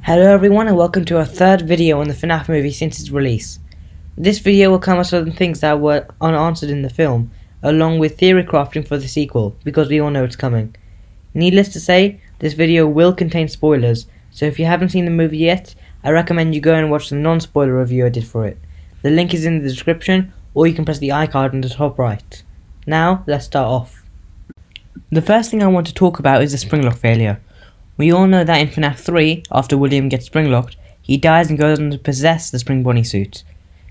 Hello everyone and welcome to our third video on the FNAF movie since its release. This video will cover certain things that were unanswered in the film, along with theory crafting for the sequel, because we all know it's coming. Needless to say, this video will contain spoilers, so if you haven't seen the movie yet, I recommend you go and watch the non-spoiler review I did for it. The link is in the description, or you can press the iCard in the top right. Now, let's start off. The first thing I want to talk about is the springlock failure. We all know that in FNAF 3, after William gets springlocked, he dies and goes on to possess the springbonnie suit.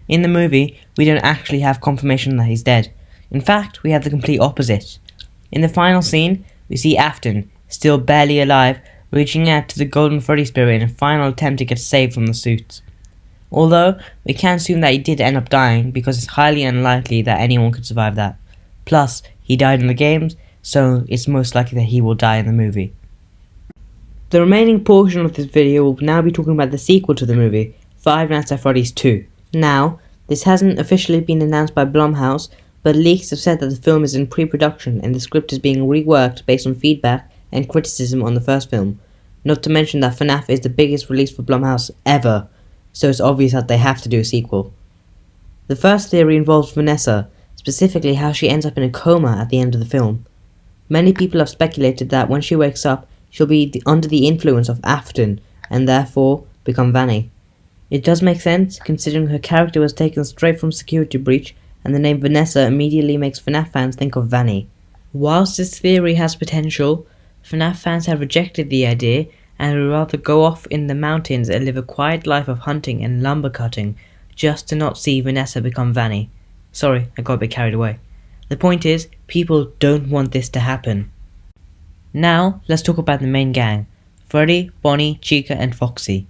In the movie, we don't actually have confirmation that he's dead. In fact, we have the complete opposite. In the final scene, we see Afton, still barely alive, reaching out to the golden Freddy spirit in a final attempt to get saved from the suit. Although, we can assume that he did end up dying, because it's highly unlikely that anyone could survive that. Plus, he died in the games, so it's most likely that he will die in the movie. The remaining portion of this video will now be talking about the sequel to the movie, Five Nights at Freddy's 2. Now, this hasn't officially been announced by Blumhouse, but leaks have said that the film is in pre-production and the script is being reworked based on feedback and criticism on the first film. Not to mention that FNAF is the biggest release for Blumhouse ever, so it's obvious that they have to do a sequel. The first theory involves Vanessa, specifically how she ends up in a coma at the end of the film. Many people have speculated that when she wakes up, she'll be under the influence of Afton, and therefore become Vanny. It does make sense, considering her character was taken straight from Security Breach, and the name Vanessa immediately makes FNAF fans think of Vanny. Whilst this theory has potential, FNAF fans have rejected the idea, and would rather go off in the mountains and live a quiet life of hunting and lumber cutting, just to not see Vanessa become Vanny. Sorry, I got a bit carried away. The point is, people don't want this to happen. Now, let's talk about the main gang, Freddy, Bonnie, Chica and Foxy.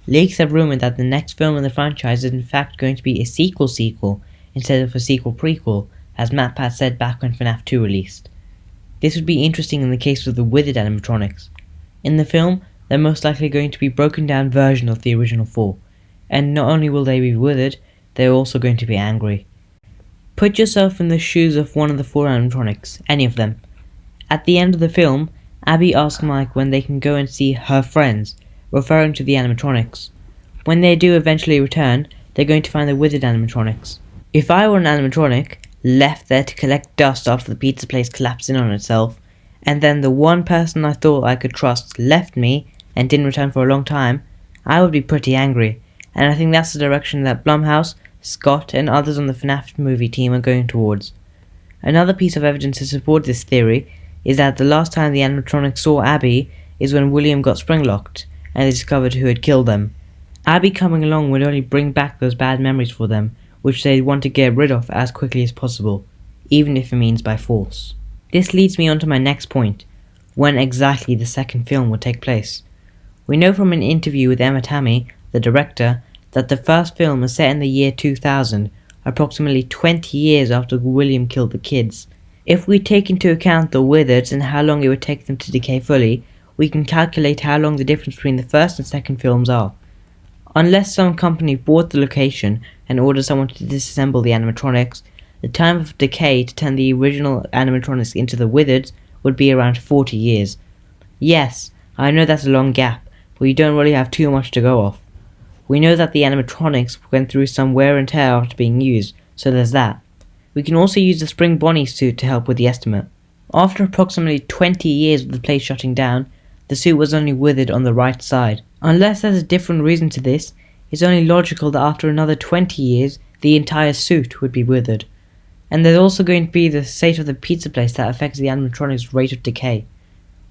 Leaks have rumoured that the next film in the franchise is in fact going to be a sequel instead of a sequel prequel, as MatPat said back when FNAF 2 released. This would be interesting in the case of the withered animatronics. In the film, they're most likely going to be broken down version of the original 4, and not only will they be withered, they're also going to be angry. Put yourself in the shoes of one of the 4 animatronics, any of them. At the end of the film, Abby asks Mike when they can go and see her friends, referring to the animatronics. When they do eventually return, they're going to find the withered animatronics. If I were an animatronic, left there to collect dust after the pizza place collapsed in on itself, and then the one person I thought I could trust left me and didn't return for a long time, I would be pretty angry, and I think that's the direction that Blumhouse, Scott and others on the FNAF movie team are going towards. Another piece of evidence to support this theory is that the last time the animatronics saw Abby is when William got springlocked and they discovered who had killed them. Abby coming along would only bring back those bad memories for them, which they'd want to get rid of as quickly as possible, even if it means by force. This leads me on to my next point, when exactly the second film would take place. We know from an interview with Emma Tammy, the director, that the first film is set in the year 2000, approximately 20 years after William killed the kids. If we take into account the withereds and how long it would take them to decay fully, we can calculate how long the difference between the first and second films are. Unless some company bought the location and ordered someone to disassemble the animatronics, the time of decay to turn the original animatronics into the withereds would be around 40 years. Yes, I know that's a long gap, but you don't really have too much to go off. We know that the animatronics went through some wear and tear after being used, so there's that. We can also use the springbonnie suit to help with the estimate. After approximately 20 years of the place shutting down, the suit was only withered on the right side. Unless there's a different reason to this, it's only logical that after another 20 years, the entire suit would be withered. And there's also going to be the state of the pizza place that affects the animatronic's rate of decay.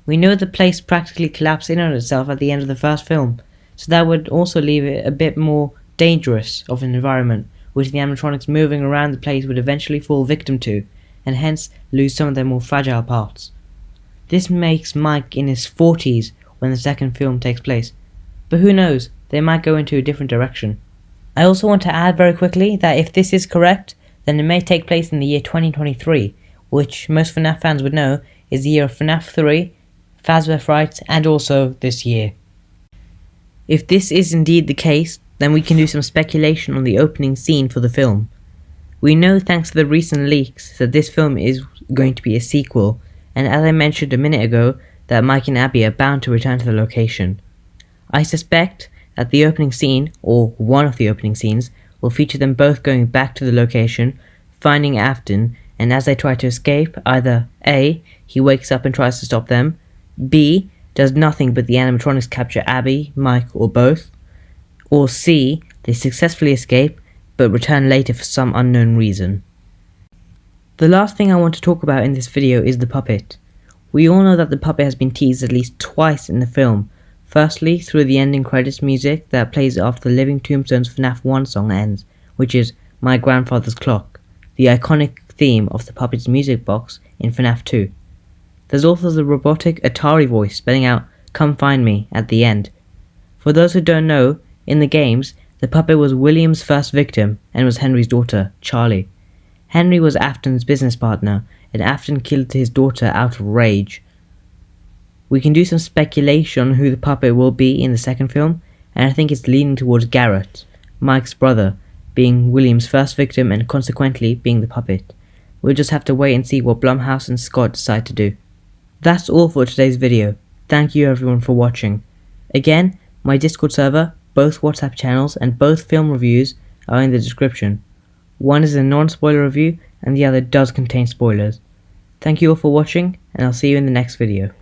We know the place practically collapsed in on itself at the end of the first film, so that would also leave it a bit more dangerous of an environment, which the animatronics moving around the place would eventually fall victim to, and hence lose some of their more fragile parts. This makes Mike in his 40s when the second film takes place, but who knows, they might go into a different direction. I also want to add very quickly that if this is correct, then it may take place in the year 2023, which most FNAF fans would know is the year of FNAF 3, Fazbear Fright, and also this year. If this is indeed the case, then we can do some speculation on the opening scene for the film. We know thanks to the recent leaks that this film is going to be a sequel, and as I mentioned a minute ago, that Mike and Abby are bound to return to the location. I suspect that the opening scene, or one of the opening scenes, will feature them both going back to the location, finding Afton, and as they try to escape, either A. he wakes up and tries to stop them, B. does nothing but the animatronics capture Abby, Mike, or both, or C. they successfully escape, but return later for some unknown reason. The last thing I want to talk about in this video is the puppet. We all know that the puppet has been teased at least twice in the film, firstly through the ending credits music that plays after the Living Tombstone's FNAF 1 song ends, which is My Grandfather's Clock, the iconic theme of the puppet's music box in FNAF 2. There's also the robotic Atari voice spelling out "Come find me" at the end. For those who don't know, in the games, the puppet was William's first victim and was Henry's daughter, Charlie. Henry was Afton's business partner, and Afton killed his daughter out of rage. We can do some speculation on who the puppet will be in the second film, and I think it's leaning towards Garrett, Mike's brother, being William's first victim and consequently being the puppet. We'll just have to wait and see what Blumhouse and Scott decide to do. That's all for today's video. Thank you everyone for watching. Again, my Discord server, both WhatsApp channels and both film reviews are in the description. One is a non-spoiler review and the other does contain spoilers. Thank you all for watching, and I'll see you in the next video.